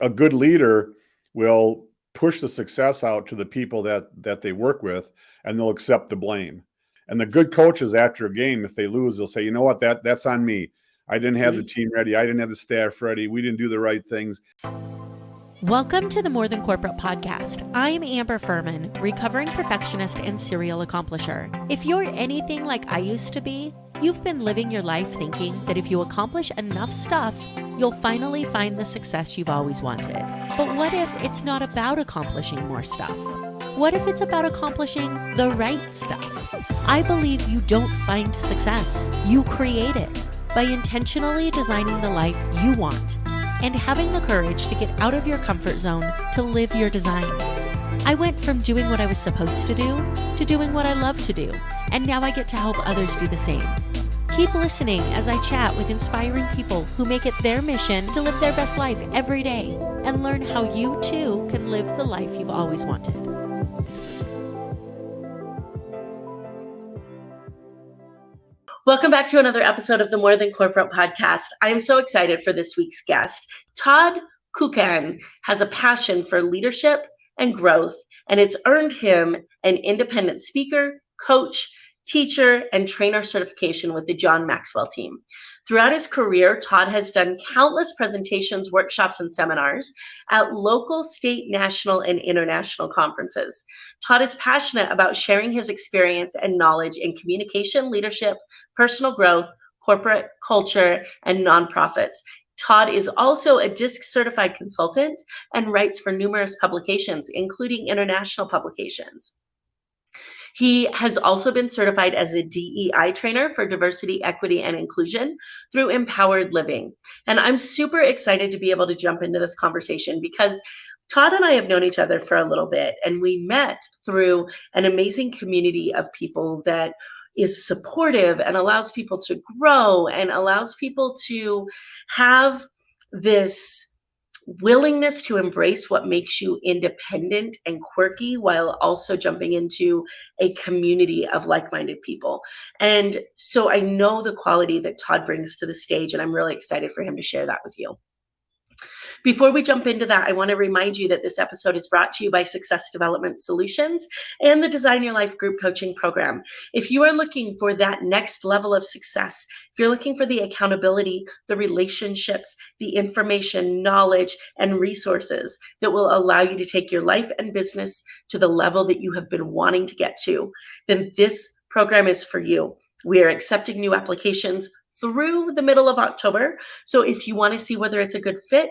a good leader will push the success out to the people that they work with, and they'll accept the blame. And the good coaches after a game, if they lose, they'll say, you know what, that's on me. I didn't have the team ready. I didn't have the staff ready. We didn't do the right things. Welcome to the More Than Corporate podcast. I'm Amber Furman, recovering perfectionist and serial accomplisher. If you're anything like I used to be, you've been living your life thinking that if you accomplish enough stuff, you'll finally find the success you've always wanted. But what if it's not about accomplishing more stuff? What if it's about accomplishing the right stuff? I believe you don't find success, you create it by intentionally designing the life you want and having the courage to get out of your comfort zone to live your design. I went from doing what I was supposed to do to doing what I love to do, and now I get to help others do the same. Keep listening as I chat with inspiring people who make it their mission to live their best life every day and learn how you too can live the life you've always wanted. Welcome back to another episode of the More Than Corporate podcast. I am so excited for this week's guest. Todd Kuckahn has a passion for leadership and growth, and it's earned him an independent speaker, coach, teacher, and trainer certification with the John Maxwell Team. Throughout his career, Todd has done countless presentations, workshops, and seminars at local, state, national, and international conferences. Todd is passionate about sharing his experience and knowledge in communication, leadership, personal growth, corporate culture, and nonprofits. Todd is also a DISC certified consultant and writes for numerous publications, including international publications. He has also been certified as a DEI trainer for diversity, equity, and inclusion through Empowered Living. And I'm super excited to be able to jump into this conversation because Todd and I have known each other for a little bit, and we met through an amazing community of people that is supportive and allows people to grow and allows people to have this willingness to embrace what makes you independent and quirky while also jumping into a community of like-minded people. And so I know the quality that Todd brings to the stage, and I'm really excited for him to share that with you. Before we jump into that, I want to remind you that this episode is brought to you by Success Development Solutions and the Design Your Life group coaching program. If you are looking for that next level of success, if you're looking for the accountability, the relationships, the information, knowledge, and resources that will allow you to take your life and business to the level that you have been wanting to get to, then this program is for you. We are accepting new applications through the middle of October. So if you want to see whether it's a good fit,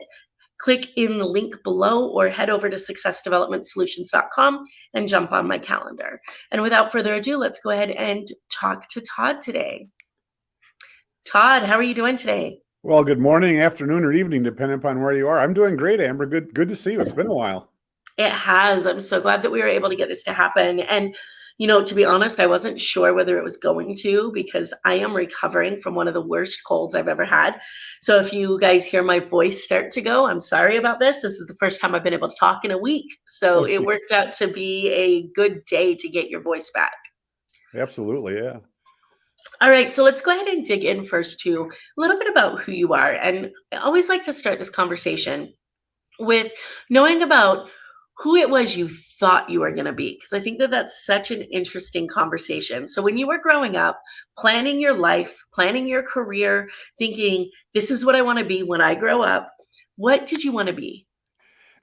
click in the link below or head over to successdevelopmentsolutions.com and jump on my calendar. And without further ado, let's go ahead and talk to Todd today. Todd, how are you doing today? Well, good morning, afternoon, or evening, depending upon where you are. I'm doing great, Amber. Good to see you. It's been a while. It has. I'm so glad that we were able to get this to happen. And to be honest, I wasn't sure whether it was going to because I am recovering from one of the worst colds I've ever had. So if you guys hear my voice start to go, I'm sorry about this. This is the first time I've been able to talk in a week. So it worked out to be a good day to get your voice back. Absolutely, yeah. All right, so let's go ahead and dig in first to a little bit about who you are. And I always like to start this conversation with knowing about who it was you thought you were going to be, because I think that that's such an interesting conversation. So when you were growing up, planning your life, planning your career, thinking, this is what I want to be when I grow up, what did you want to be?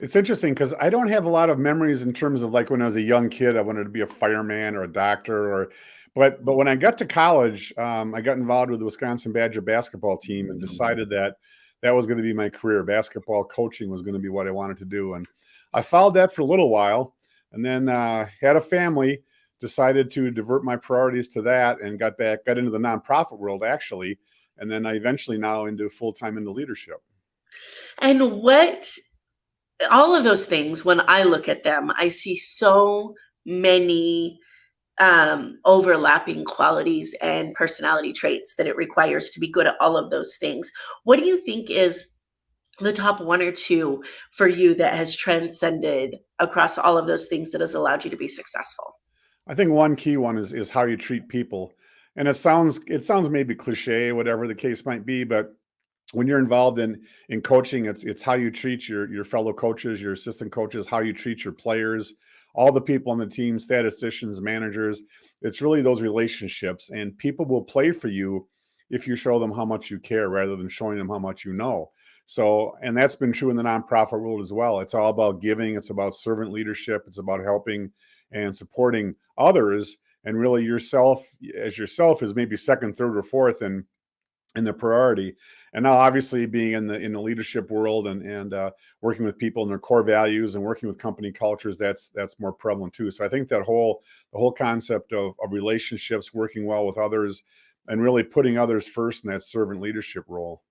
It's interesting because I don't have a lot of memories in terms of like when I was a young kid, I wanted to be a fireman or a doctor, but when I got to college, I got involved with the Wisconsin Badger basketball team and decided that was going to be my career. Basketball coaching was going to be what I wanted to do. And I followed that for a little while and then had a family, decided to divert my priorities to that and got into the nonprofit world actually. And then I eventually now into full-time into leadership. And all of those things, when I look at them, I see so many overlapping qualities and personality traits that it requires to be good at all of those things. What do you think is the top one or two for you that has transcended across all of those things that has allowed you to be successful? I think one key one is how you treat people. And it sounds maybe cliche, whatever the case might be, but when you're involved in coaching, it's how you treat your fellow coaches, your assistant coaches, how you treat your players, all the people on the team, statisticians, managers. It's really those relationships, and people will play for you if you show them how much you care rather than showing them how much you know. So, and that's been true in the nonprofit world as well. It's all about giving. It's about servant leadership. It's about helping and supporting others. And really yourself is maybe second, third, or fourth in the priority. And now obviously being in the leadership world and working with people and their core values and working with company cultures, that's more prevalent too. So I think the whole concept of relationships, working well with others, and really putting others first in that servant leadership role.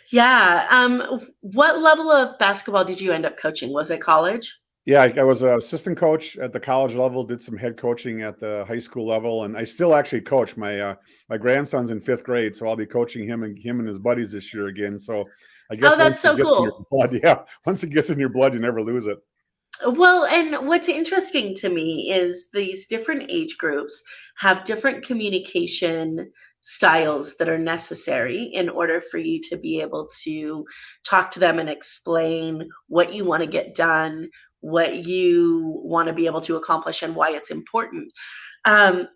Yeah. What level of basketball did you end up coaching? Was it college? Yeah, I was an assistant coach at the college level, did some head coaching at the high school level, and I still actually coach. My grandson's in 5th grade, so I'll be coaching him and his buddies this year again. So I guess Oh, that's so cool. Once it gets in your blood, you never lose it. Well, and what's interesting to me is these different age groups have different communication styles that are necessary in order for you to be able to talk to them and explain what you want to get done, what you want to be able to accomplish, and why it's important. Um,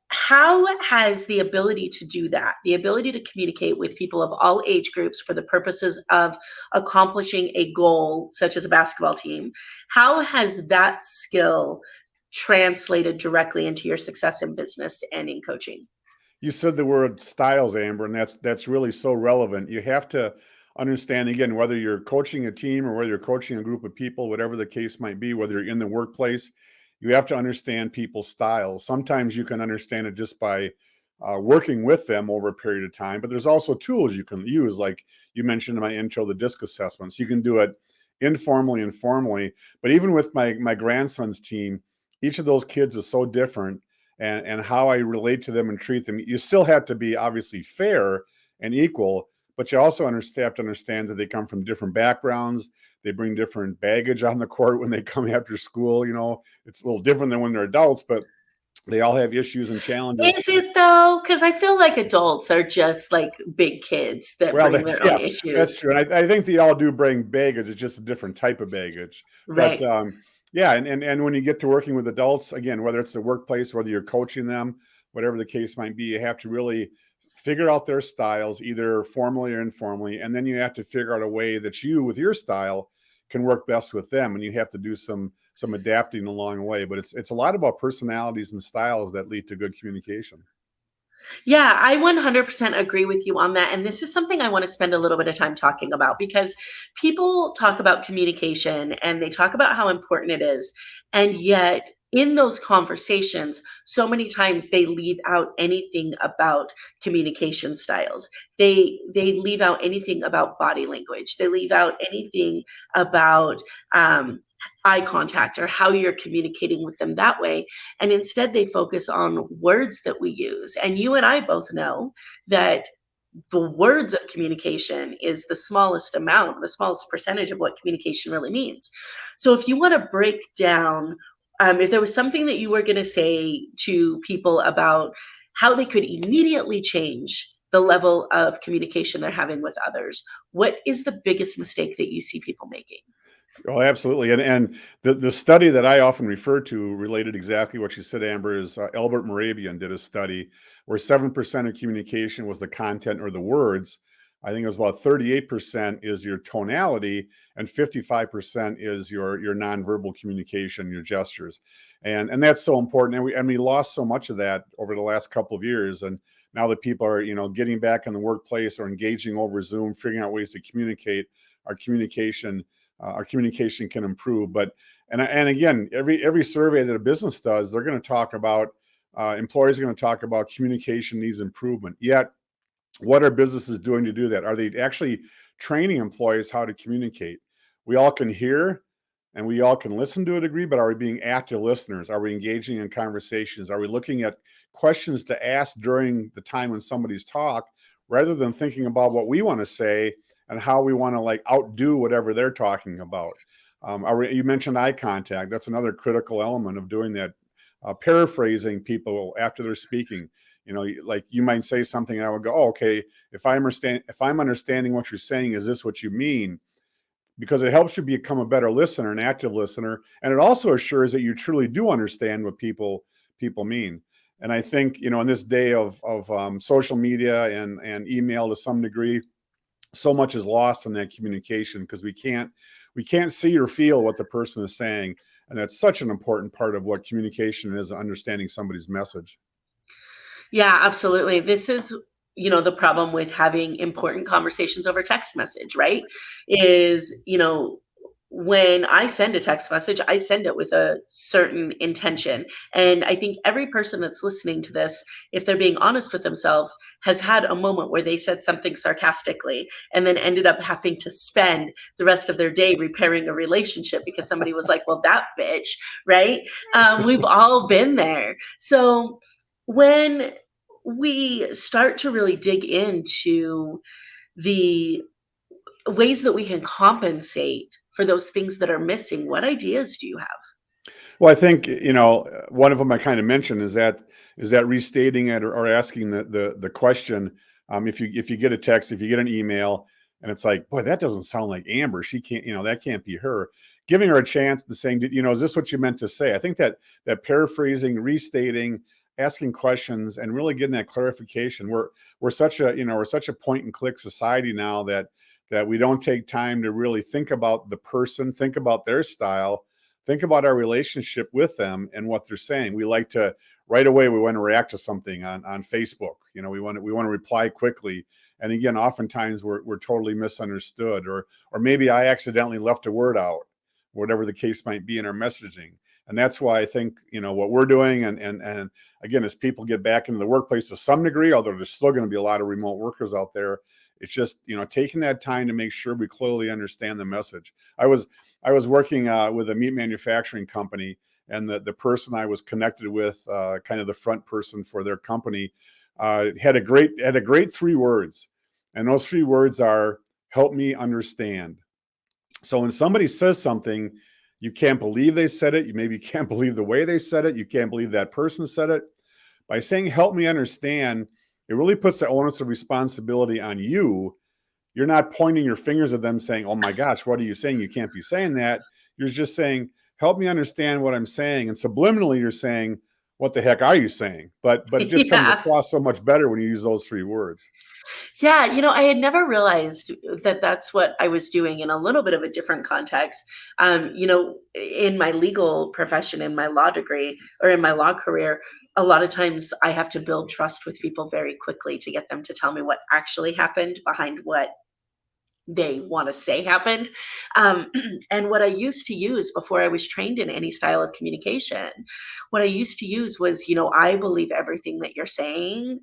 how has the ability to do that, the ability to communicate with people of all age groups for the purposes of accomplishing a goal, such as a basketball team, how has that skill translated directly into your success in business and in coaching? You said the word styles, Amber, and that's really so relevant. You have to understand, again, whether you're coaching a team or whether you're coaching a group of people, whatever the case might be, whether you're in the workplace, you have to understand people's styles. Sometimes you can understand it just by working with them over a period of time, but there's also tools you can use, like you mentioned in my intro, the DISC assessments. You can do it informally and formally, but even with my grandson's team, each of those kids is so different, and how I relate to them and treat them. You still have to be obviously fair and equal, but you also have to understand that they come from different backgrounds. They bring different baggage on the court when they come after school. It's a little different than when they're adults, but they all have issues and challenges. Is it though? Because I feel like adults are just like big kids that bring their own issues. That's true. And I think they all do bring baggage. It's just a different type of baggage. Right. But yeah, and when you get to working with adults, again, whether it's the workplace, whether you're coaching them, whatever the case might be, you have to really figure out their styles, either formally or informally, and then you have to figure out a way that you, with your style, can work best with them, and you have to do some adapting along the way. But it's a lot about personalities and styles that lead to good communication. Yeah, I 100% agree with you on that. And this is something I want to spend a little bit of time talking about, because people talk about communication and they talk about how important it is. And yet, in those conversations, so many times they leave out anything about communication styles. They leave out anything about body language. They leave out anything about eye contact or how you're communicating with them that way. And instead they focus on words that we use. And you and I both know that the words of communication is the smallest percentage of what communication really means. So if you want to break down, if there was something that you were going to say to people about how they could immediately change the level of communication they're having with others, what is the biggest mistake that you see people making? Oh, absolutely. And the study that I often refer to related exactly what you said, Amber, is Albert Morabian did a study where 7% of communication was the content or the words. I think it was about 38% is your tonality, and 55% is your nonverbal communication, your gestures. And that's so important. And we lost so much of that over the last couple of years. And now that people are, getting back in the workplace or engaging over Zoom, figuring out ways to communicate, our communication can improve. But again, every survey that a business does, they're going to talk about, employees are going to talk about communication needs improvement. Yet, what are businesses doing to do that? Are they actually training employees how to communicate? We all can hear and we all can listen to a degree, but are we being active listeners? Are we engaging in conversations? Are we looking at questions to ask during the time when somebody's talk, rather than thinking about what we want to say and how we want to outdo whatever they're talking about? You mentioned eye contact. That's another critical element of doing that. Paraphrasing people after they're speaking. Like you might say something and I would go, oh, okay, if I'm understanding what you're saying, is this what you mean? Because it helps you become a better listener, an active listener. And it also assures that you truly do understand what people mean. And I think, in this day of social media and email to some degree, so much is lost in that communication because we can't see or feel what the person is saying. And that's such an important part of what communication is, understanding somebody's message. Yeah, absolutely. This is, the problem with having important conversations over text message, right? Is, when I send a text message, I send it with a certain intention. And I think every person that's listening to this, if they're being honest with themselves, has had a moment where they said something sarcastically and then ended up having to spend the rest of their day repairing a relationship because somebody was like, well, that bitch, right? We've all been there. So when we start to really dig into the ways that we can compensate for those things that are missing, what ideas do you have? Well, I think, one of them I kind of mentioned is that restating it or asking the question. If you get a text, if you get an email and it's like, boy, that doesn't sound like Amber. She can't, that can't be her. Giving her a chance to saying, is this what you meant to say? I think that paraphrasing, restating, asking questions and really getting that clarification. We're such a point and click society now that we don't take time to really think about the person, think about their style, think about our relationship with them and what they're saying. We like to right away, we want to react to something on Facebook. We want to reply quickly. And again, oftentimes we're totally misunderstood, or maybe I accidentally left a word out, whatever the case might be in our messaging. And that's why I think, what we're doing and again, as people get back into the workplace to some degree, although there's still going to be a lot of remote workers out there, it's just, taking that time to make sure we clearly understand the message. I was working with a meat manufacturing company, and the person I was connected with, kind of the front person for their company, had a great 3 words. And those 3 words are, help me understand. So when somebody says something, you can't believe they said it. You maybe can't believe the way they said it. You can't believe that person said it. By saying, help me understand, it really puts the onus of responsibility on you. You're not pointing your fingers at them saying, oh my gosh, what are you saying? You can't be saying that. You're just saying, help me understand what I'm saying. And subliminally, you're saying, what the heck are you saying? But it just comes across so much better when you use those 3 words. Yeah, I had never realized that that's what I was doing in a little bit of a different context. In my legal profession, in my law degree, or in my law career, a lot of times I have to build trust with people very quickly to get them to tell me what actually happened behind what they want to say happened. And what I used to use before I was trained in any style of communication, what I used to use was, I believe everything that you're saying,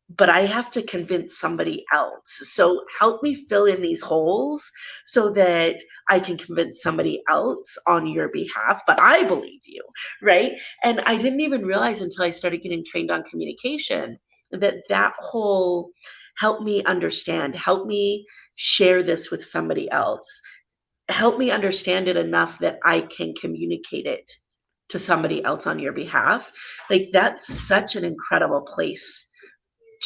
but I have to convince somebody else. So help me fill in these holes so that I can convince somebody else on your behalf, but I believe you, right? And I didn't even realize until I started getting trained on communication that whole help me understand, help me share this with somebody else, help me understand it enough that I can communicate it to somebody else on your behalf. Like, that's such an incredible place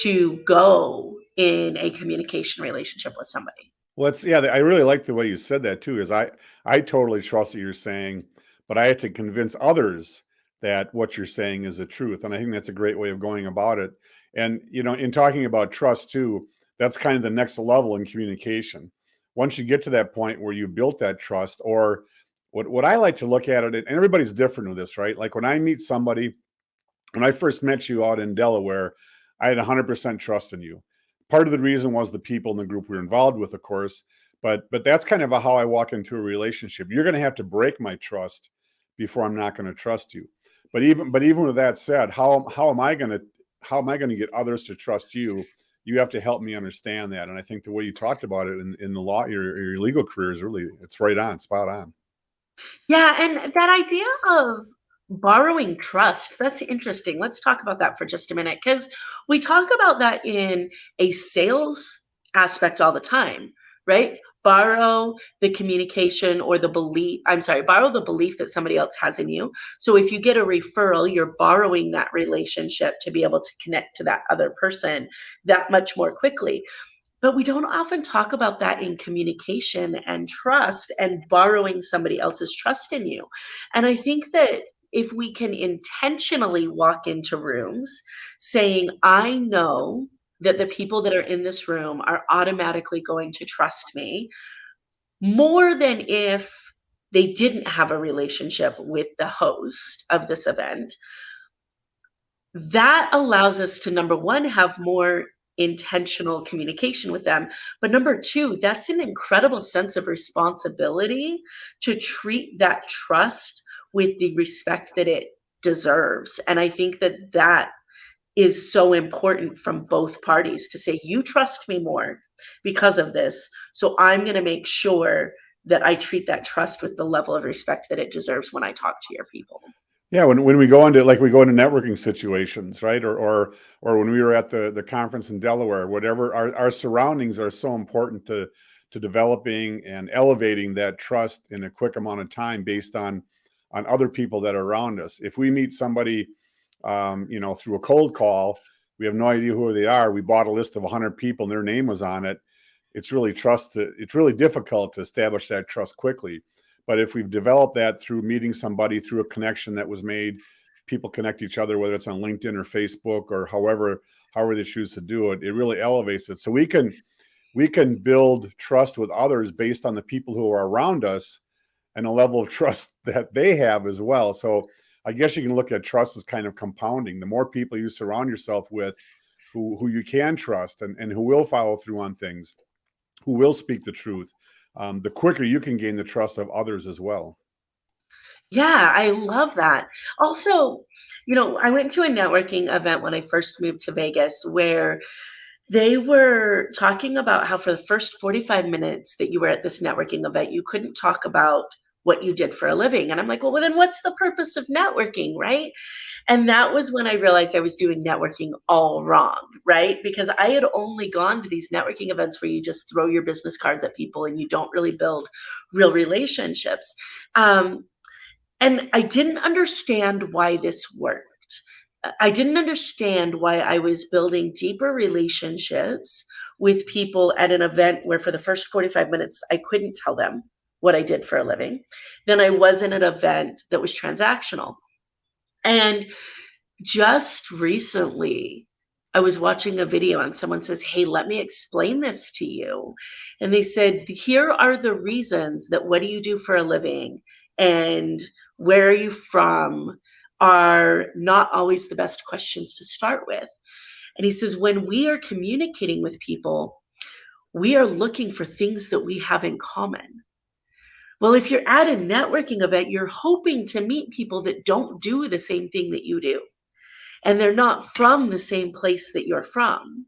to go in a communication relationship with somebody. Well, I really like the way you said that too, is I totally trust what you're saying, but I have to convince others that what you're saying is the truth. And I think that's a great way of going about it. And, in talking about trust too, that's kind of the next level in communication. Once you get to that point where you built that trust, or what I like to look at it, and everybody's different with this, right? Like when I meet somebody, when I first met you out in Delaware, I had 100% trust in you. Part of the reason was the people in the group we were involved with, of course, but that's kind of how I walk into a relationship. You're going to have to break my trust before I'm not going to trust you. But even with that said, how am I going to get others to trust you? You have to help me understand that. And I think the way you talked about it in the law, your legal career is really, it's right on, spot on. Yeah, and that idea of borrowing trust, that's interesting. Let's talk about that for just a minute, because we talk about that in a sales aspect all the time, right? borrow the communication or borrow the belief that somebody else has in you. So if you get a referral, you're borrowing that relationship to be able to connect to that other person that much more quickly. But we don't often talk about that in communication and trust and borrowing somebody else's trust in you. And I think that if we can intentionally walk into rooms saying, I know that the people that are in this room are automatically going to trust me more than if they didn't have a relationship with the host of this event, that allows us to, number one, have more intentional communication with them. But number two, that's an incredible sense of responsibility to treat that trust with the respect that it deserves. And I think that that is so important from both parties to say, you trust me more because of this. So I'm going to make sure that I treat that trust with the level of respect that it deserves when I talk to your people. Yeah, when we go into networking situations, right? Or when we were at the conference in Delaware, whatever, our surroundings are so important to developing and elevating that trust in a quick amount of time based on other people that are around us. If we meet somebody through a cold call, we have no idea who they are. We bought a list of 100 people and their name was on it. It's really difficult to establish that trust quickly. But if we've developed that through meeting somebody, through a connection that was made, people connect each other, whether it's on LinkedIn or Facebook or however they choose to do it, it really elevates it. So we can build trust with others based on the people who are around us and a level of trust that they have as well. So I guess you can look at trust as kind of compounding. The more people you surround yourself with who you can trust and who will follow through on things, who will speak the truth, the quicker you can gain the trust of others as well. Yeah, I love that. Also, I went to a networking event when I first moved to Vegas where they were talking about how for the first 45 minutes that you were at this networking event, you couldn't talk about what you did for a living. And I'm like, well, then what's the purpose of networking, right? And that was when I realized I was doing networking all wrong, right? Because I had only gone to these networking events where you just throw your business cards at people and you don't really build real relationships. And I didn't understand why this worked. I didn't understand why I was building deeper relationships with people at an event where for the first 45 minutes, I couldn't tell them what I did for a living. Then I was in an event that was transactional. And just recently, I was watching a video and someone says, hey, let me explain this to you. And they said, here are the reasons that what do you do for a living and where are you from are not always the best questions to start with. And he says, when we are communicating with people, we are looking for things that we have in common. Well, if you're at a networking event, you're hoping to meet people that don't do the same thing that you do. And they're not from the same place that you're from.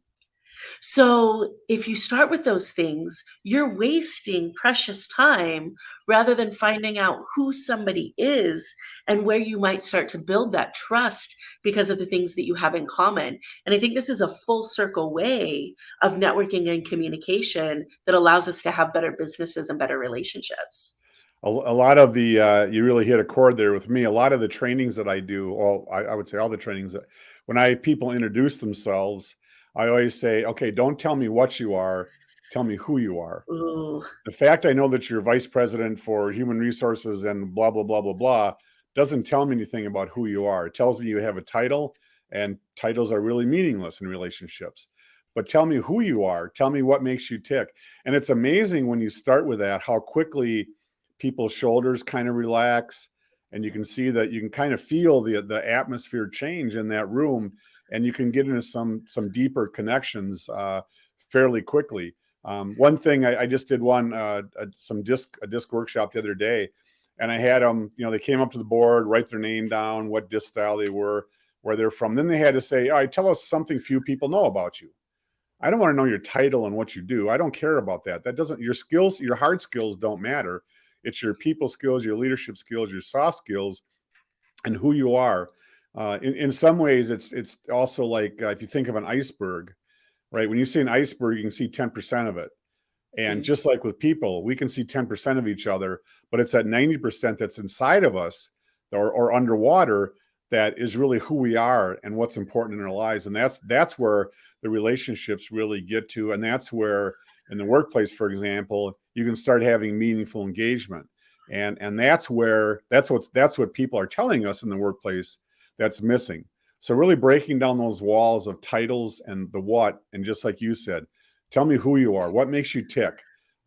So if you start with those things, you're wasting precious time rather than finding out who somebody is and where you might start to build that trust because of the things that you have in common. And I think this is a full circle way of networking and communication that allows us to have better businesses and better relationships. A lot of the, you really hit a chord there with me. A lot of the trainings that I do, I would say all the trainings that when I have people introduce themselves, I always say, okay, don't tell me what you are, tell me who you are. Ooh. The fact I know that you're vice president for human resources and blah, blah, blah, blah, blah, doesn't tell me anything about who you are. It tells me you have a title, and titles are really meaningless in relationships. But tell me who you are. Tell me what makes you tick. And it's amazing when you start with that, how quickly people's shoulders kind of relax, and you can see that you can kind of feel the atmosphere change in that room, and you can get into some deeper connections fairly quickly. One thing I just did a disc workshop the other day, and I had them, they came up to the board, write their name down, what disc style they were, where they're from. Then they had to say, all right, tell us something few people know about you. I don't want to know your title and what you do. I don't care about that. Your skills, your hard skills don't matter. It's your people skills, your leadership skills, your soft skills, and who you are. In some ways, it's also like if you think of an iceberg, right? When you see an iceberg, you can see 10% of it. And just like with people, we can see 10% of each other, but it's that 90% that's inside of us or underwater that is really who we are and what's important in our lives. And that's where the relationships really get to. And that's where in the workplace, for example, you can start having meaningful engagement. And that's what people are telling us in the workplace that's missing. So really breaking down those walls of titles and the what, and just like you said, tell me who you are, what makes you tick.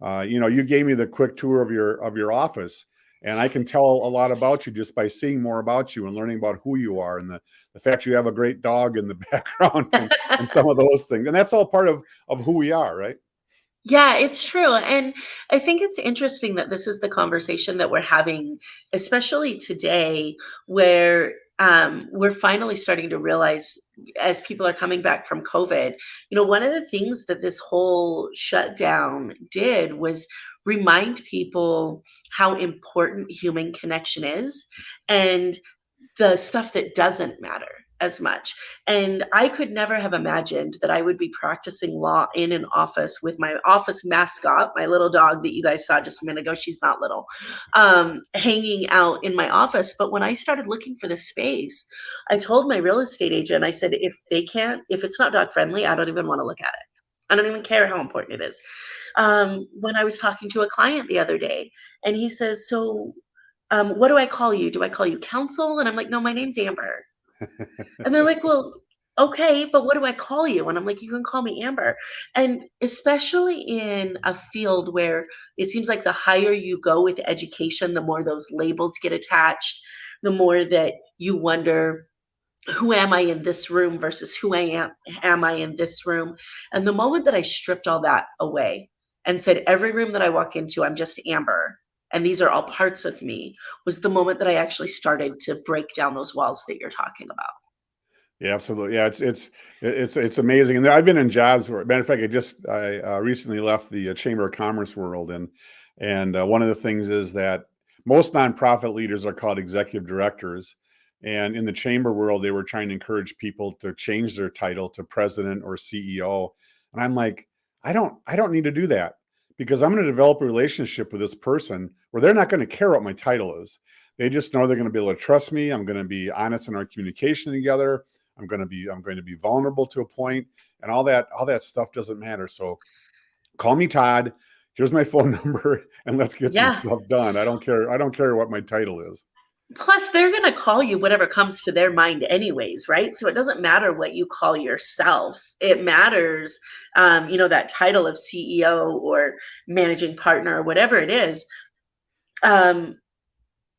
You gave me the quick tour of your office, and I can tell a lot about you just by seeing more about you and learning about who you are, and the fact you have a great dog in the background and some of those things. And that's all part of who we are, right? Yeah, it's true. And I think it's interesting that this is the conversation that we're having, especially today, where we're finally starting to realize as people are coming back from COVID, one of the things that this whole shutdown did was remind people how important human connection is and the stuff that doesn't matter as much. And I could never have imagined that I would be practicing law in an office with my office mascot, my little dog that you guys saw just a minute ago. She's not little, hanging out in my office. But when I started looking for this space, I told my real estate agent, I said, if it's not dog friendly, I don't even want to look at it. I don't even care how important it is. When I was talking to a client the other day, and he says, so what do I call you? Do I call you counsel? And I'm like, no, my name's Amber. And they're like, well, okay, but what do I call you? And I'm like, you can call me Amber. And especially in a field where it seems like the higher you go with education, the more those labels get attached, the more that you wonder, who am I in this room versus who am I in this room? And the moment that I stripped all that away and said, every room that I walk into, I'm just Amber, and these are all parts of me, was the moment that I actually started to break down those walls that you're talking about. Yeah, absolutely. Yeah, it's amazing. And I've been in jobs where, matter of fact, I recently left the Chamber of Commerce world, and one of the things is that most nonprofit leaders are called executive directors, and in the chamber world, they were trying to encourage people to change their title to president or CEO. And I'm like, I don't need to do that, because I'm going to develop a relationship with this person where they're not going to care what my title is. They just know they're going to be able to trust me. I'm going to be honest in our communication together. I'm going to be vulnerable to a point, and all that stuff doesn't matter. So call me Todd. Here's my phone number, and let's get some stuff done. I don't care what my title is. Plus, they're going to call you whatever comes to their mind anyways, right? So it doesn't matter what you call yourself. It matters, that title of CEO or managing partner or whatever it is.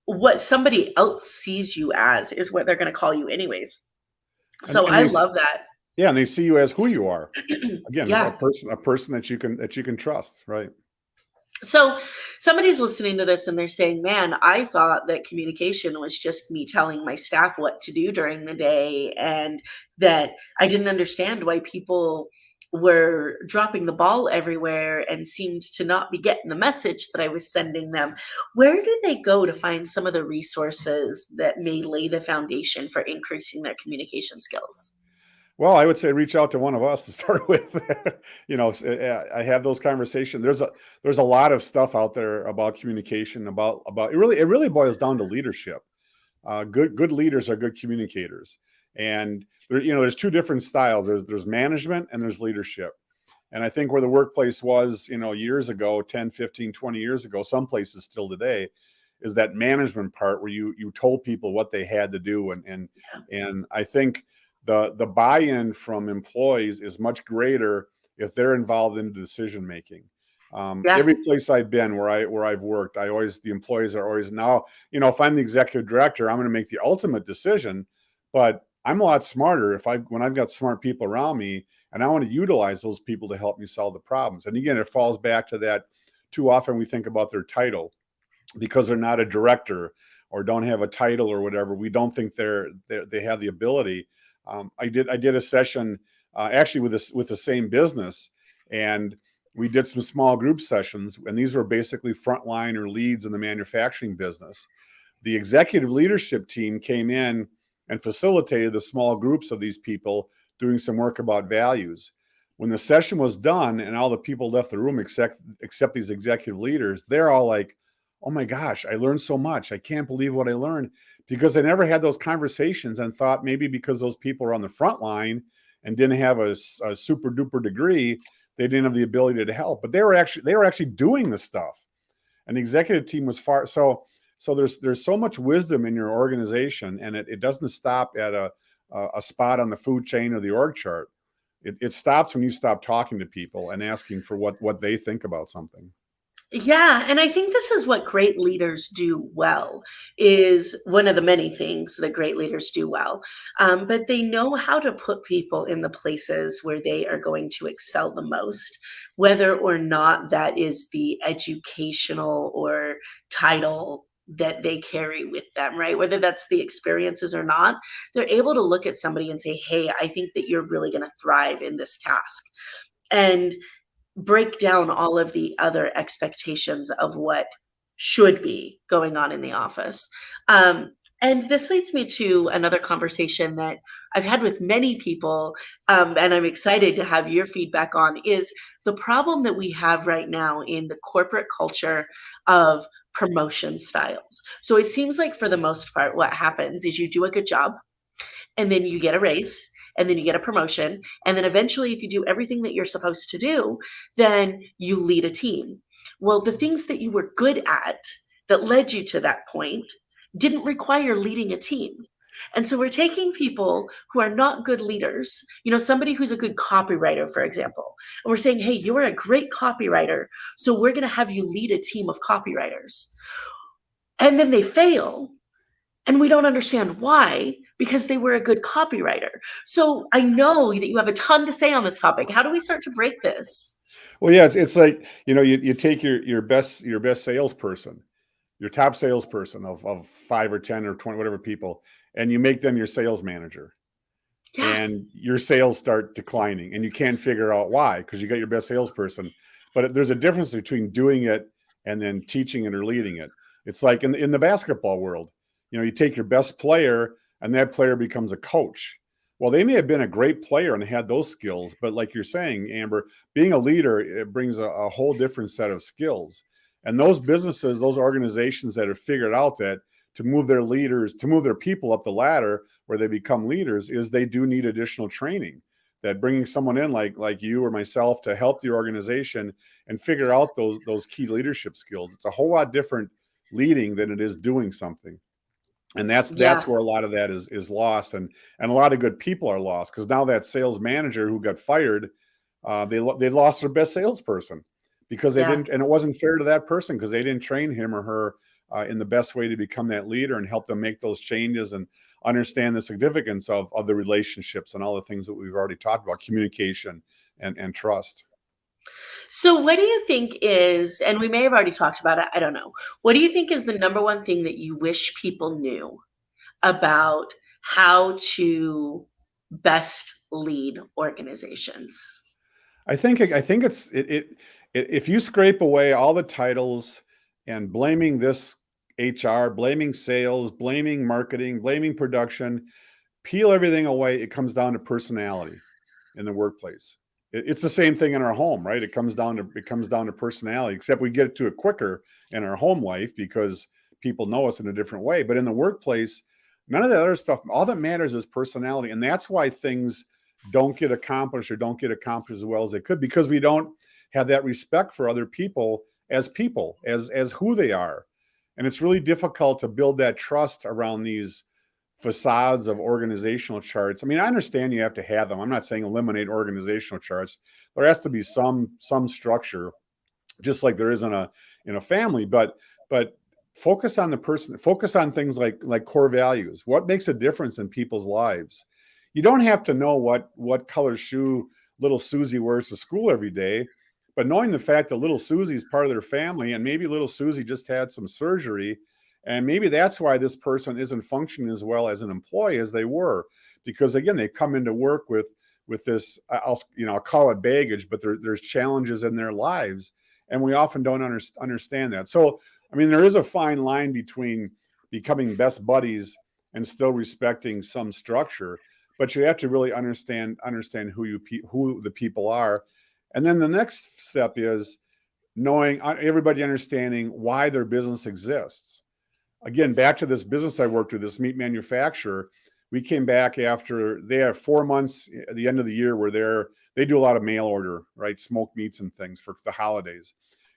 What somebody else sees you as is what they're going to call you anyways. So I love that. Yeah, and they see you as who you are. Again, a person that you can trust, right? So somebody's listening to this and they're saying, man, I thought that communication was just me telling my staff what to do during the day, and that I didn't understand why people were dropping the ball everywhere and seemed to not be getting the message that I was sending them. Where do they go to find some of the resources that may lay the foundation for increasing their communication skills? Well, I would say reach out to one of us to start with. I have those conversations. There's a lot of stuff out there about communication, about it really boils down to leadership. Good leaders are good communicators. And there's two different styles. There's management and there's leadership. And I think where the workplace was, years ago, 10, 15, 20 years ago, some places still today, is that management part where you told people what they had to do. And I think the buy-in from employees is much greater if they're involved in the decision making. Every place I've been where I've worked, the employees are always, now, if I'm the executive director, I'm going to make the ultimate decision, but I'm a lot smarter when I've got smart people around me, and I want to utilize those people to help me solve the problems. And again, it falls back to that. Too often we think about their title because they're not a director or don't have a title or whatever. We don't think they have the ability. I did a session actually with the same business, and we did some small group sessions, and these were basically frontline or leads in the manufacturing business. The executive leadership team came in and facilitated the small groups of these people doing some work about values. when the session was done and all the people left the room except these executive leaders, they're all like, oh my gosh, I learned so much. I can't believe what I learned, because I never had those conversations and thought maybe because those people were on the front line and didn't have a super duper degree, they didn't have the ability to help. But they were actually doing the stuff. And the executive team was so there's so much wisdom in your organization, and it doesn't stop at a spot on the food chain or the org chart. It stops when you stop talking to people and asking for what they think about something. Yeah, and I think this is what great leaders do well, is one of the many things that great leaders do well. But they know how to put people in the places where they are going to excel the most, whether or not that is the educational or title that they carry with them, right? Whether that's the experiences or not, they're able to look at somebody and say, hey, I think that you're really going to thrive in this task. And break down all of the other expectations of what should be going on in the office. And this leads me to another conversation that I've had with many people, and I'm excited to have your feedback on, is the problem that we have right now in the corporate culture of promotion styles. So it seems like for the most part, what happens is you do a good job and then you get a raise, and then you get a promotion. And then eventually, if you do everything that you're supposed to do, then you lead a team. Well, the things that you were good at that led you to that point didn't require leading a team. And so we're taking people who are not good leaders, somebody who's a good copywriter, for example, and we're saying, hey, you're a great copywriter, so we're going to have you lead a team of copywriters. And then they fail. And we don't understand why, because they were a good copywriter. So I know that you have a ton to say on this topic. How do we start to break this? Well, yeah, it's like, you take your best salesperson, your top salesperson of 5 or 10 or 20, whatever people, and you make them your sales manager. Yeah. And your sales start declining and you can't figure out why, because you got your best salesperson. But there's a difference between doing it and then teaching it or leading it. It's like in the basketball world. You take your best player and that player becomes a coach. Well, they may have been a great player and had those skills, but like you're saying, Amber, being a leader, it brings a whole different set of skills. And those businesses, those organizations that have figured out that to move their leaders, to move their people up the ladder where they become leaders, is they do need additional training. That bringing someone in like you or myself to help the organization and figure out those key leadership skills. It's a whole lot different leading than it is doing something. And that's where a lot of that is lost, and a lot of good people are lost, because now that sales manager who got fired, they lost their best salesperson because they didn't, and it wasn't fair to that person because they didn't train him or her in the best way to become that leader and help them make those changes and understand the significance of the relationships and all the things that we've already talked about, communication and trust. So what do you think is, and we may have already talked about it, I don't know. What do you think is the number one thing that you wish people knew about how to best lead organizations? I think it's if you scrape away all the titles and blaming this HR, blaming sales, blaming marketing, blaming production, peel everything away, it comes down to personality in the workplace. It's the same thing in our home, right? It comes down to personality, except we get to it quicker in our home life because people know us in a different way. But in the workplace, none of that other stuff, all that matters is personality. And that's why things don't get accomplished or don't get accomplished as well as they could, because we don't have that respect for other people, as who they are. And it's really difficult to build that trust around these facades of organizational charts. I mean, I understand you have to have them. I'm not saying eliminate organizational charts. There has to be some structure, just like there is in a family. But focus on the person. Focus on things like core values. What makes a difference in people's lives? You don't have to know what color shoe little Susie wears to school every day, but knowing the fact that little Susie is part of their family, and maybe little Susie just had some surgery, and maybe that's why this person isn't functioning as well as an employee as they were, because again, they come into work with this, I'll call it baggage, but there's challenges in their lives, and we often don't understand that. So, I mean, there is a fine line between becoming best buddies and still respecting some structure. but you have to really understand who the people are. And then the next step is knowing, everybody understanding why their business exists. Again, back to this business I worked with, this meat manufacturer, we came back after they had 4 months at the end of the year where they do a lot of mail order, right? Smoked meats and things for the holidays.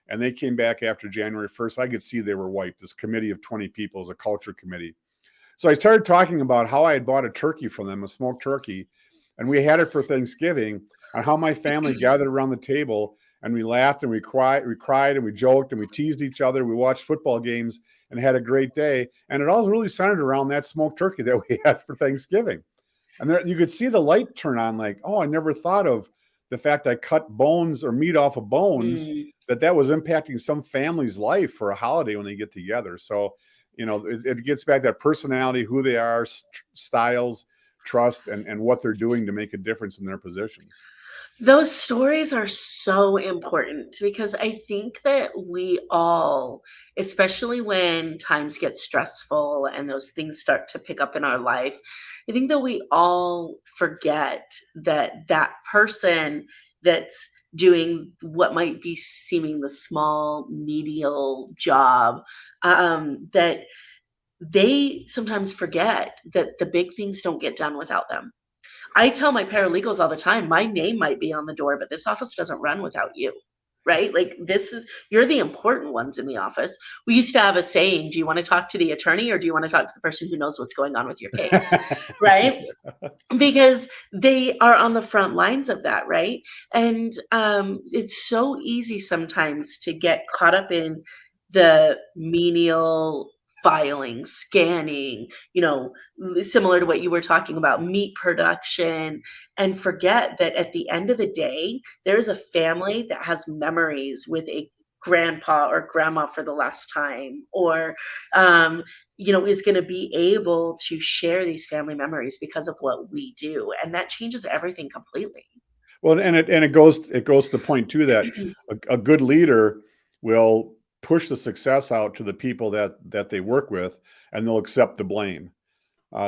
And they came back after January 1st. I could see they were wiped. This committee of 20 people is a culture committee. So I started talking about how I had bought a turkey from them, a smoked turkey, and we had it for Thanksgiving, and how my family gathered around the table and we laughed and we cried and we joked and we teased each other. We watched football games and had a great day. And it all really centered around that smoked turkey that we had for Thanksgiving. And there, you could see the light turn on, like, oh, I never thought of the fact I cut bones or meat off of bones, that was impacting some family's life for a holiday when they get together. So, it gets back that personality, who they are, styles, trust, and what they're doing to make a difference in their positions. Those stories are so important because I think that we all, especially when times get stressful and those things start to pick up in our life, I think that we all forget that person that's doing what might be seeming the small, menial job, that they sometimes forget that the big things don't get done without them. I tell my paralegals all the time, my name might be on the door, but this office doesn't run without you, right? Like you're the important ones in the office. We used to have a saying, do you want to talk to the attorney or do you want to talk to the person who knows what's going on with your case, right? Because they are on the front lines of that, right? And it's so easy sometimes to get caught up in the menial filing, scanning, similar to what you were talking about, meat production, and forget that at the end of the day, there is a family that has memories with a grandpa or grandma for the last time, or, is going to be able to share these family memories because of what we do. And that changes everything completely. Well, and it goes to the point too, that a good leader will push the success out to the people that they work with, and they'll accept the blame.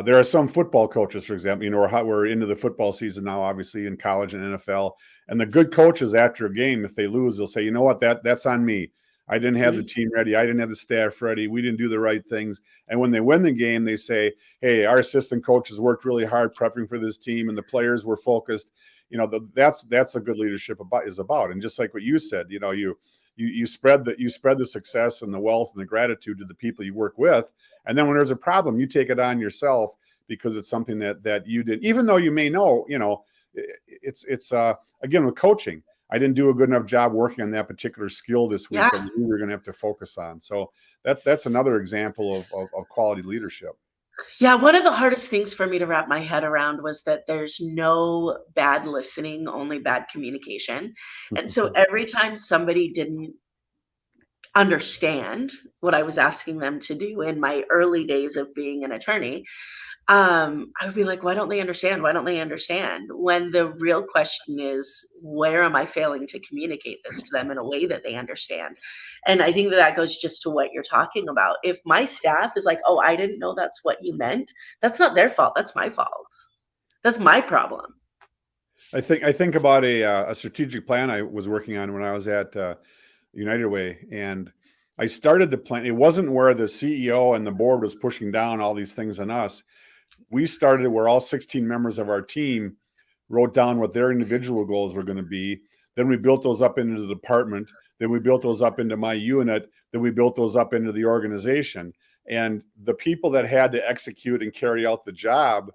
There are some football coaches, for example, we're into the football season now, obviously in college and NFL, and the good coaches after a game, if they lose, they'll say, you know what, that's on me. I didn't have the team ready. I didn't have the staff ready. We didn't do the right things. And when they win the game, they say, hey, our assistant coaches worked really hard prepping for this team, and the players were focused. That's a good leadership is about. And just like what you said, you spread the success and the wealth and the gratitude to the people you work with. And then when there's a problem, you take it on yourself because it's something that you did, even though you may know, it's again, with coaching, I didn't do a good enough job working on that particular skill this week that we were going to have to focus on. So that's another example of quality leadership. Yeah, one of the hardest things for me to wrap my head around was that there's no bad listening, only bad communication. And so every time somebody didn't understand what I was asking them to do in my early days of being an attorney, I would be like, why don't they understand? Why don't they understand? When the real question is, where am I failing to communicate this to them in a way that they understand? And I think that goes just to what you're talking about. If my staff is like, oh, I didn't know that's what you meant, that's not their fault. That's my fault. That's my problem. I think about a strategic plan I was working on when I was at United Way, and I started the plan. It wasn't where the CEO and the board was pushing down all these things on us. We started where all 16 members of our team wrote down what their individual goals were going to be. Then we built those up into the department. Then we built those up into my unit. Then we built those up into the organization. And the people that had to execute and carry out the job,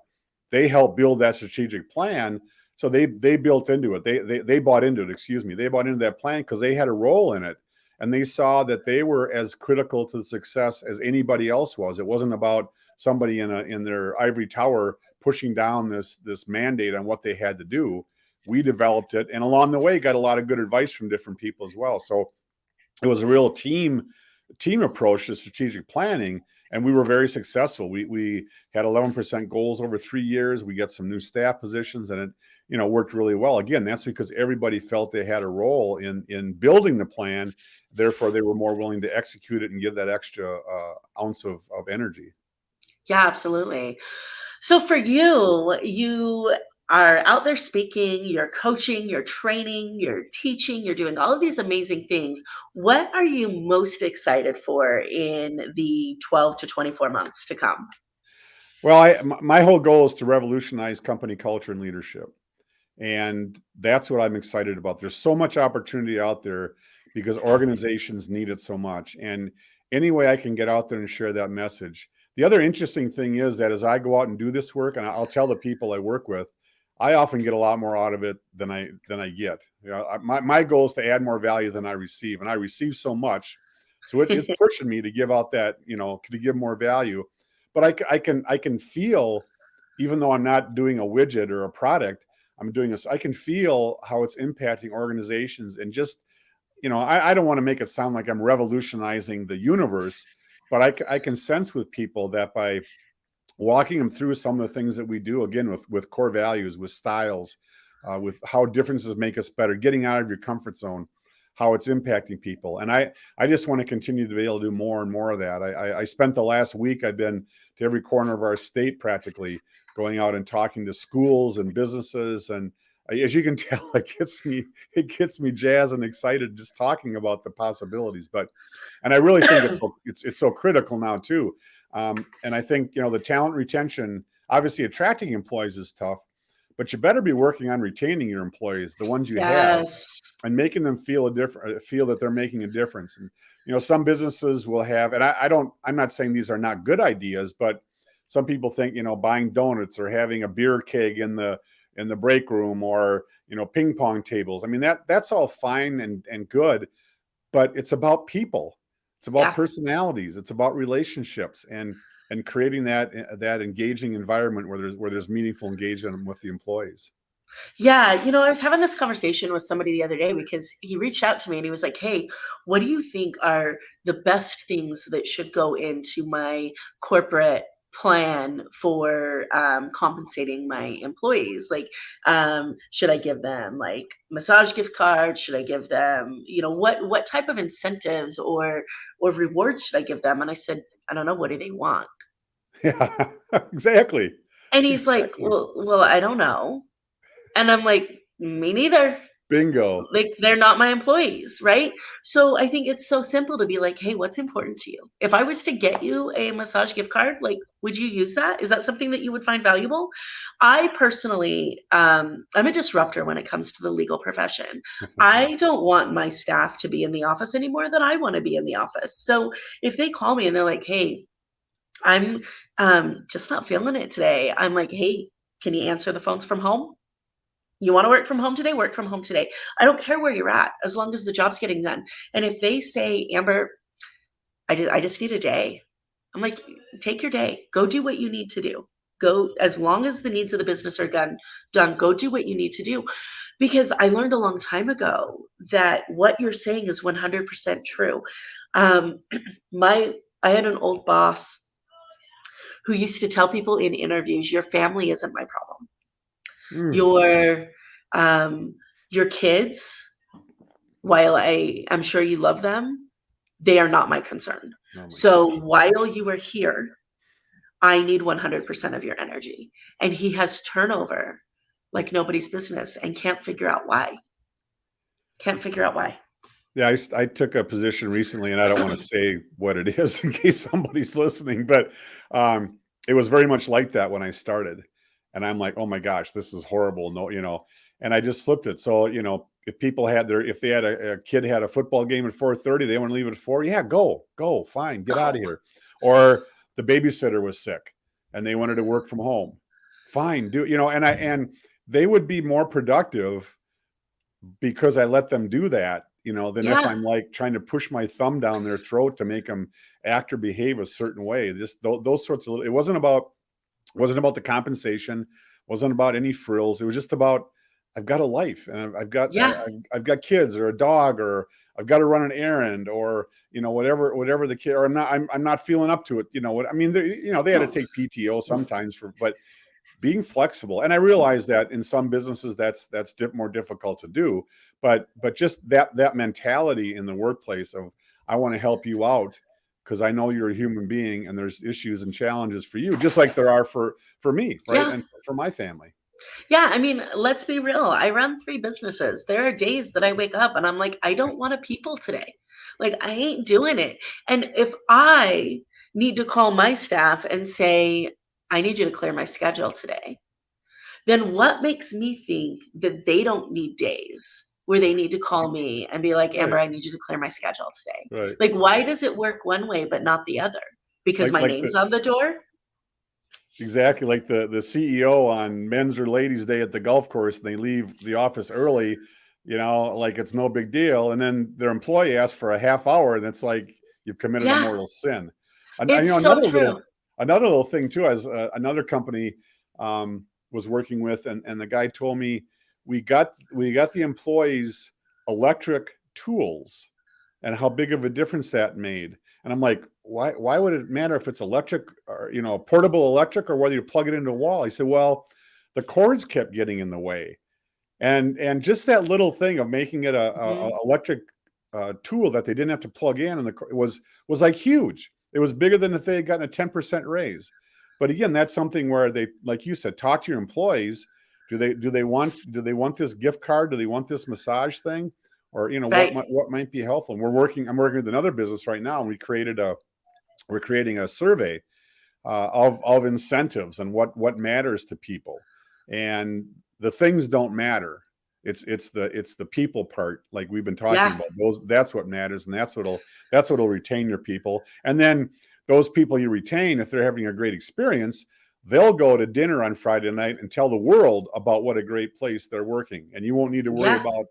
they helped build that strategic plan. So they built into it. They bought into it, excuse me. They bought into that plan because they had a role in it. And they saw that they were as critical to the success as anybody else was. It wasn't about somebody in their ivory tower pushing down this mandate on what they had to do. We developed it, and along the way got a lot of good advice from different people as well. So it was a real team approach to strategic planning, and we were very successful. We had 11% goals over 3 years. We got some new staff positions, and it worked really well. Again, that's because everybody felt they had a role in building the plan. Therefore, they were more willing to execute it and give that extra ounce of energy. Yeah, absolutely. So for you, you are out there speaking, you're coaching, you're training, you're teaching, you're doing all of these amazing things. What are you most excited for in the 12 to 24 months to come? Well, my whole goal is to revolutionize company culture and leadership. And that's what I'm excited about. There's so much opportunity out there because organizations need it so much. And any way I can get out there and share that message. The other interesting thing is that as I go out and do this work, and I'll tell the people I work with, I often get a lot more out of it than I get. You know, my goal is to add more value than I receive, and I receive so much, so it's pushing me to give out that, you know, to give more value. But I can feel, even though I'm not doing a widget or a product, I'm doing this. I can feel how it's impacting organizations, and just, you know, I don't want to make it sound like I'm revolutionizing the universe, but I can sense with people that by walking them through some of the things that we do, again, with core values, with styles, with how differences make us better, getting out of your comfort zone, how it's impacting people. And I just want to continue to be able to do more and more of that. I spent the last week, I've been to every corner of our state practically, going out and talking to schools and businesses. And as you can tell, it gets me jazzed and excited just talking about the possibilities. And I really think it's so critical now too. And I think, you know, the talent retention, obviously attracting employees is tough, but you better be working on retaining your employees, the ones you have, Yes. and making them feel that they're making a difference. And, you know, some businesses will have, and I'm not saying these are not good ideas, but some people think, you know, buying donuts or having a beer keg in the break room, or, you know, ping pong tables. I mean, that's all fine and good, but it's about people. It's about personalities. It's about relationships, and creating that engaging environment where there's meaningful engagement with the employees. Yeah, you know, I was having this conversation with somebody the other day because he reached out to me and he was like, "Hey, what do you think are the best things that should go into my corporate plan for compensating my employees? Like, should I give them like massage gift cards? Should I give them, you know, what type of incentives or rewards should I give them?" And I said, "I don't know. What do they want?" Yeah, exactly. And he's like, Exactly. "Well, I don't know." And I'm like, "Me neither." Bingo. Like, they're not my employees, right? So I think it's so simple to be like, "Hey, what's important to you?" If I was to get you a massage gift card, like, would you use that? Is that something that you would find valuable? I personally, I'm a disruptor when it comes to the legal profession. I don't want my staff to be in the office any more than I wanna be in the office. So if they call me and they're like, "Hey, I'm, just not feeling it today." I'm like, "Hey, can you answer the phones from home? You wanna work from home today? Work from home today. I don't care where you're at, as long as the job's getting done." And if they say, "Amber, I just need a day." I'm like, "Take your day. Go do what you need to do. Go, as long as the needs of the business are done, go do what you need to do." Because I learned a long time ago that what you're saying is 100% true. Um, my I had an old boss who used to tell people in interviews, "Your family isn't my problem. Mm. Your um, your kids, while I'm sure you love them, they are not my concern. Oh my So God. while you are here, I need 100% of your energy." And he has turnover like nobody's business and can't figure out why. Can't figure out why. Yeah, I took a position recently, and I don't want to say what it is in case somebody's listening, but it was very much like that when I started. And I'm like, oh my gosh, this is horrible. No, you know, and I just flipped it. So, you know, if they had a kid had a football game at 4:30, they want to leave at 4. Yeah, go, fine, get out of Go. here. Or the babysitter was sick and they wanted to work from home. Fine, do, you know, and they would be more productive because I let them do that, you know, than if Yeah. I'm like trying to push my thumb down their throat to make them act or behave a certain way. Just those sorts of, it wasn't about the compensation, wasn't about any frills. It was just about, I've got a life, and Yeah. I've got kids or a dog, or I've got to run an errand, or, you know, whatever the kid, or I'm not feeling up to it. You know what I mean? You know, they had to take PTO sometimes but being flexible. And I realize that in some businesses that's more difficult to do, but just that mentality in the workplace of, I want to help you out, because I know you're a human being and there's issues and challenges for you, just like there are for me, right? Yeah. And for my family. Yeah, I mean, let's be real. I run 3 businesses. There are days that I wake up and I'm like, I don't want to people today. Like, I ain't doing it. And if I need to call my staff and say, I need you to clear my schedule today, then what makes me think that they don't need days where they need to call me and be like, Amber, I need you to clear my schedule today? Right. Like, why does it work one way but not the other? Because my name's on the door? Exactly, like the CEO on men's or ladies' day at the golf course, and they leave the office early, like it's no big deal, and then their employee asks for a half hour, and it's like you've committed a mortal sin. And It's so true. Another little thing too, as another company was working with, and the guy told me we got the employees electric tools, and how big of a difference that made. And I'm like, why would it matter if it's electric or, portable electric, or whether you plug it into a wall? He said, well, the cords kept getting in the way. And just that little thing of making it a electric tool that they didn't have to plug in, and it was like huge. It was bigger than if they had gotten a 10% raise. But again, that's something where they, like you said, talk to your employees. Do they want this gift card? Do they want this massage thing? Or what might be helpful? And I'm working with another business right now, and we're creating a survey of incentives and what matters to people. And the things don't matter. It's the people part, like we've been talking about. That's what matters, and that's what'll retain your people. And then those people you retain, if they're having a great experience, they'll go to dinner on Friday night and tell the world about what a great place they're working. And you won't need to worry about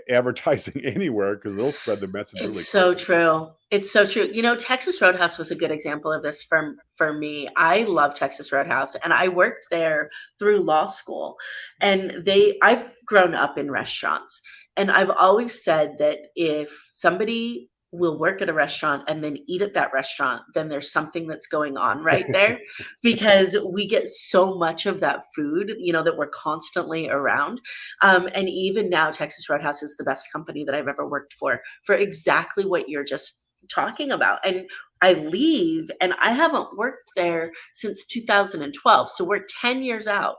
advertising anywhere, because they'll spread the message. It's so true. It's so true. Texas Roadhouse was a good example of this for me. I love Texas Roadhouse, and I worked there through law school. And I've grown up in restaurants, and I've always said that if somebody will work at a restaurant and then eat at that restaurant, then there's something that's going on right there, because we get so much of that food, that we're constantly around. And even now, Texas Roadhouse is the best company that I've ever worked for exactly what you're just talking about. And I leave, and I haven't worked there since 2012. So we're 10 years out.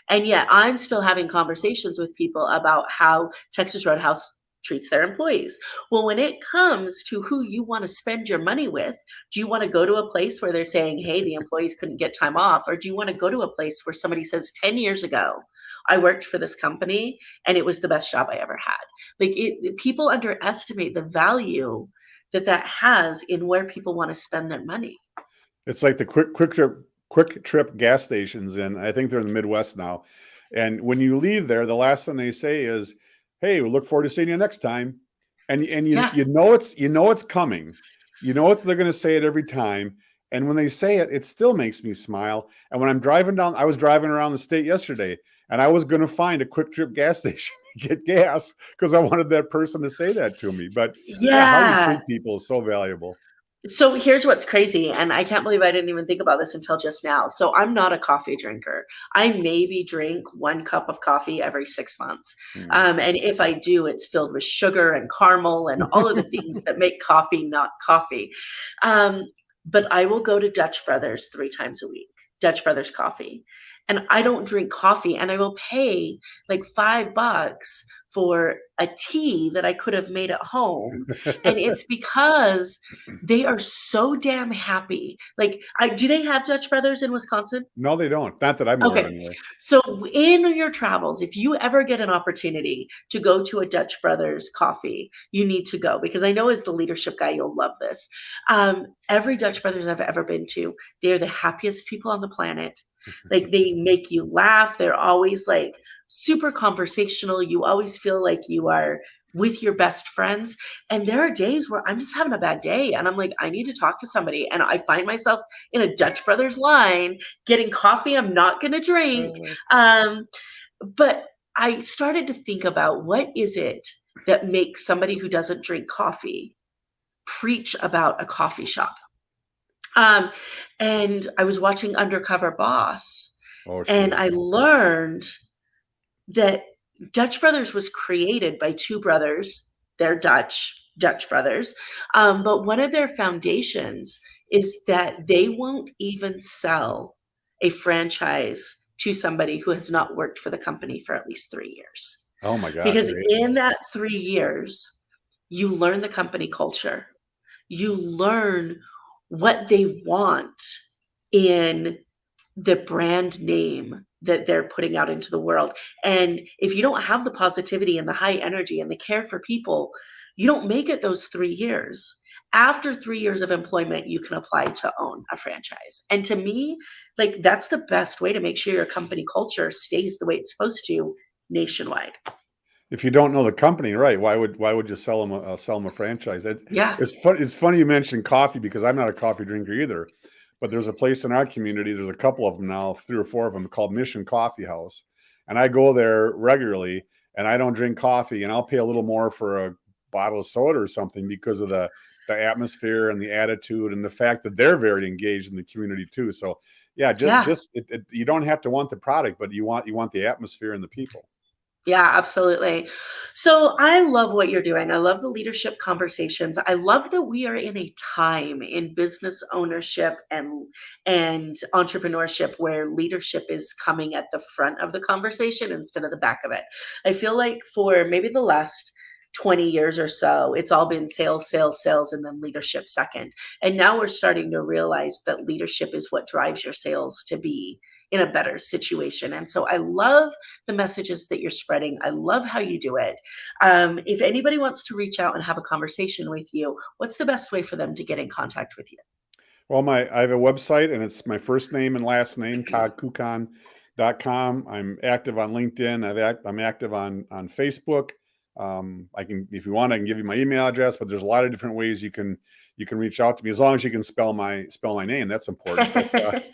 And yet I'm still having conversations with people about how Texas Roadhouse treats their employees. Well, when it comes to who you want to spend your money with, do you want to go to a place where they're saying, hey, the employees couldn't get time off? Or do you want to go to a place where somebody says, 10 years ago, I worked for this company and it was the best job I ever had? Like, people underestimate the value that has in where people want to spend their money. It's like the quick trip gas stations, and I think they're in the Midwest now. And when you leave there, the last thing they say is, hey, we look forward to seeing you next time. And you know it's coming. They're going to say it every time. And when they say it, it still makes me smile. And when I was driving around the state yesterday, and I was going to find a quick trip gas station to get gas, because I wanted that person to say that to me. But how you treat people is so valuable. So here's what's crazy, and I can't believe I didn't even think about this until just now. So I'm not a coffee drinker. I maybe drink 1 cup of coffee every 6 months. And if I do, it's filled with sugar and caramel and all of the things that make coffee not coffee. But I will go to Dutch Brothers 3 times a week, Dutch Brothers coffee. And I don't drink coffee, and I will pay like $5 for a tea that I could have made at home. And it's because they are so damn happy. Like, do they have Dutch Brothers in Wisconsin? No, they don't. Not that I'm aware of anyway. So in your travels, if you ever get an opportunity to go to a Dutch Brothers coffee, you need to go, because I know as the leadership guy, you'll love this. Every Dutch Brothers I've ever been to, they're the happiest people on the planet. Like, they make you laugh. They're always like super conversational. You always feel like you are with your best friends. And there are days where I'm just having a bad day and I'm like, I need to talk to somebody. And I find myself in a Dutch Brothers line getting coffee I'm not going to drink. But I started to think about, what is it that makes somebody who doesn't drink coffee preach about a coffee shop? And I was watching Undercover Boss, and I learned that Dutch Brothers was created by 2 brothers. They're Dutch. Dutch brothers. But one of their foundations is that they won't even sell a franchise to somebody who has not worked for the company for at least 3 years. Oh my gosh. Because Great. in that 3 years, you learn the company culture. You learn what they want in the brand name that they're putting out into the world. And if you don't have the positivity and the high energy and the care for people, you don't make it those 3 years. After 3 years of employment, you can apply to own a franchise. And to me, like, that's the best way to make sure your company culture stays the way it's supposed to nationwide. If you don't know the company, right? Why would you sell them a franchise? Yeah. It's funny you mentioned coffee, because I'm not a coffee drinker either. But there's a place in our community, there's a couple of them now, 3 or 4 of them, called Mission Coffee House. And I go there regularly, and I don't drink coffee, and I'll pay a little more for a bottle of soda or something because of the atmosphere and the attitude and the fact that they're very engaged in the community too. So yeah, you don't have to want the product, but you want the atmosphere and the people. Yeah, absolutely. So I love what you're doing. I love the leadership conversations. I love that we are in a time in business ownership and entrepreneurship where leadership is coming at the front of the conversation instead of the back of it. I feel like for maybe the last 20 years or so, it's all been sales, sales, sales, and then leadership second. And now we're starting to realize that leadership is what drives your sales to be in a better situation. And so I love the messages that you're spreading. I love how you do it. If anybody wants to reach out and have a conversation with you, what's the best way for them to get in contact with you? Well, I have a website, and it's my first name and last name, toddkuckahn.com. I'm active on LinkedIn. I'm active on Facebook. I can, if you want, I can give you my email address, but there's a lot of different ways you can reach out to me, as long as you can spell my name. That's important. But,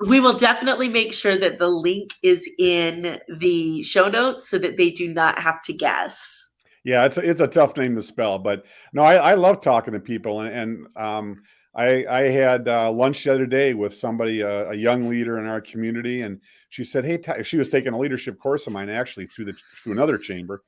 we will definitely make sure that the link is in the show notes so that they do not have to guess. Yeah, it's a tough name to spell, but no, I love talking to people, and I had lunch the other day with somebody, a young leader in our community, and she said, "Hey," she was taking a leadership course of mine, actually through another chamber,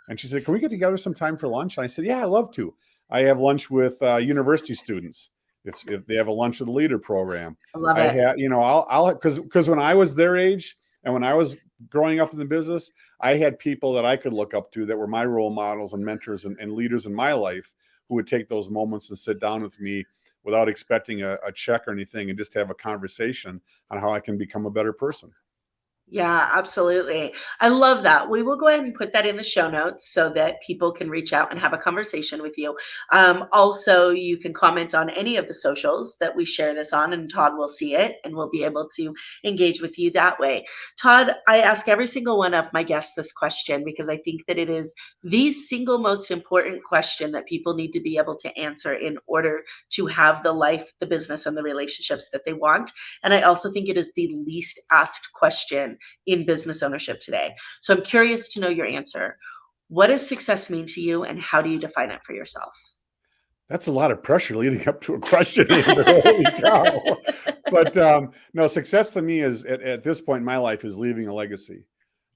and she said, "Can we get together sometime for lunch?" And I said, "Yeah, I'd love to." I have lunch with university students if they have a lunch with the leader program. I love it. I'll because when I was their age and when I was growing up in the business, I had people that I could look up to that were my role models and mentors and leaders in my life, who would take those moments and sit down with me without expecting a check or anything, and just have a conversation on how I can become a better person. Yeah, absolutely. I love that. We will go ahead and put that in the show notes so that people can reach out and have a conversation with you. Also, you can comment on any of the socials that we share this on, and Todd will see it and we'll be able to engage with you that way. Todd, I ask every single one of my guests this question because I think that it is the single most important question that people need to be able to answer in order to have the life, the business, and the relationships that they want. And I also think it is the least asked question in business ownership today. So I'm curious to know your answer. What does success mean to you, and how do you define it for yourself? That's a lot of pressure leading up to a question. Holy cow. But no, success to me is at this point in my life is leaving a legacy.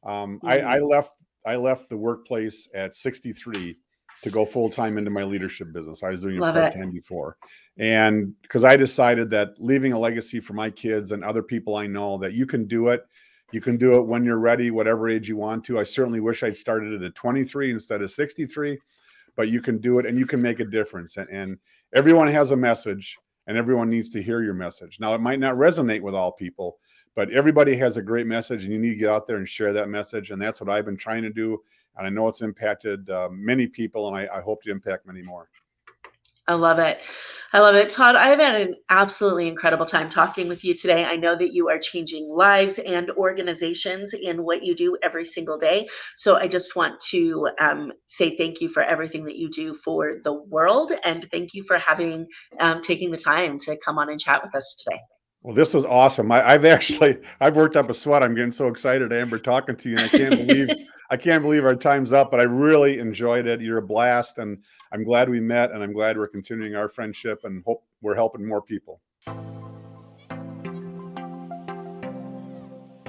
I left the workplace at 63 to go full time into my leadership business. I was doing it part-time before. And because I decided that leaving a legacy for my kids and other people I know, that you can do it. You can do it when you're ready, whatever age you want to. I certainly wish I'd started it at 23 instead of 63, but you can do it and you can make a difference. And everyone has a message, and everyone needs to hear your message. Now, it might not resonate with all people, but everybody has a great message, and you need to get out there and share that message. And that's what I've been trying to do. And I know it's impacted many people, and I hope to impact many more. I love it. I love it. Todd, I have had an absolutely incredible time talking with you today. I know that you are changing lives and organizations in what you do every single day. So I just want to say thank you for everything that you do for the world. And thank you for taking the time to come on and chat with us today. Well, this was awesome. I've worked up a sweat. I'm getting so excited, Amber, talking to you. And I can't believe our time's up, but I really enjoyed it. You're a blast, and I'm glad we met, and I'm glad we're continuing our friendship, and hope we're helping more people.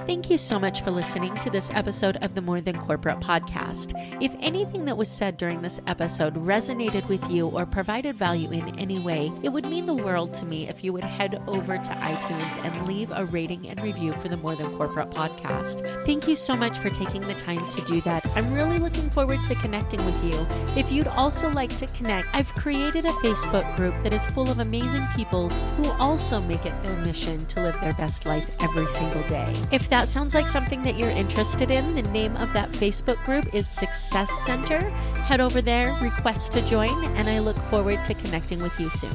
Thank you so much for listening to this episode of the More Than Corporate podcast. If anything that was said during this episode resonated with you or provided value in any way, it would mean the world to me if you would head over to iTunes and leave a rating and review for the More Than Corporate podcast. Thank you so much for taking the time to do that. I'm really looking forward to connecting with you. If you'd also like to connect, I've created a Facebook group that is full of amazing people who also make it their mission to live their best life every single day. If that sounds like something that you're interested in, the name of that Facebook group is Success Center. Head over there, request to join, and I look forward to connecting with you soon.